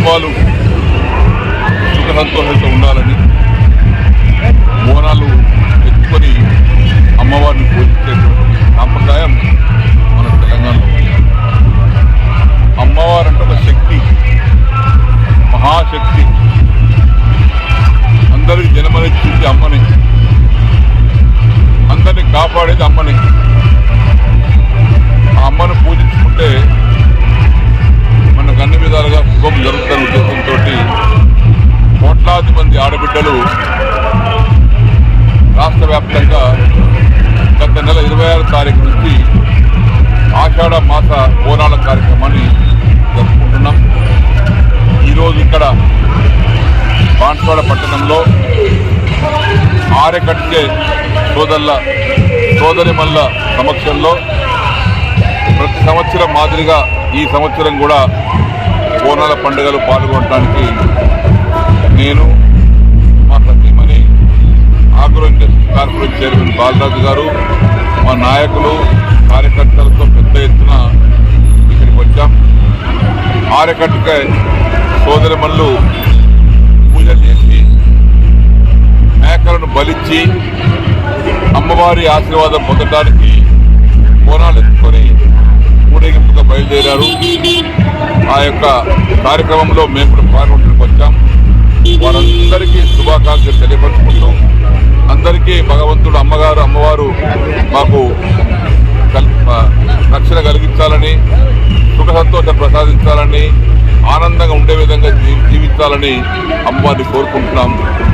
కుటుంబాలు సుఖ సంతోషంతో ఉండాలని బోనాలు ఎత్తుకొని అమ్మవారిని పూజించేటువంటి సాంప్రదాయం మన తెలంగాణలో. అమ్మవారు అంటే ఒక శక్తి, మహాశక్తి. అందరికి జన్మనిచ్చింది అమ్మని, అందరినీ కాపాడేది అమ్మని. ఆ అమ్మను పూజించుకుంటే మనకు అన్ని విధాలుగా శుభం జరుగుతున్న ఉద్దేశంతో కోట్లాది మంది ఆడబిడ్డలు రాష్ట్ర వ్యాప్తంగా గత నెల 26వ తారీఖు నుంచి ఆషాఢ మాస బోనాల కార్యక్రమాన్ని జరుపుకుంటున్నాం. ఈరోజు ఇక్కడ బాన్స్వాడ పట్టణంలో ఆరెకట్టే సోదరిమల్ల సమక్షంలో ప్రతి సంవత్సరం మాదిరిగా ఈ సంవత్సరం కూడా బోనాల పండుగలు పాల్గొనడానికి నేను, మా సతీమణి, agro industry corporation chairman Balaraju గారు, మా నాయకులు, కార్యకర్తలతో పెద్ద ఎత్తున ఇక్కడికి వచ్చాం. ఆరెకట్టుకే సోదరిమల్లు పూజలు చేసి మేకలను బలిచ్చి అమ్మవారి ఆశీర్వాదం పొందడానికి బోనాలు ఎత్తుకొని ఊరేగింపుగా బయలుదేరారు. ఆ యొక్క కార్యక్రమంలో మేము కూడా పాల్గొనడానికి వచ్చాం. వారందరికీ శుభాకాంక్షలు తెలియపరుచుకుంటూ అందరికీ భగవంతుడు అమ్మవారు మాకు రక్షణ కలిగించాలని, సుఖ సంతోషం ప్రసాదించాలని, ఆనందంగా ఉండే విధంగా జీవించాలని అమ్మవారిని కోరుకుంటున్నాం.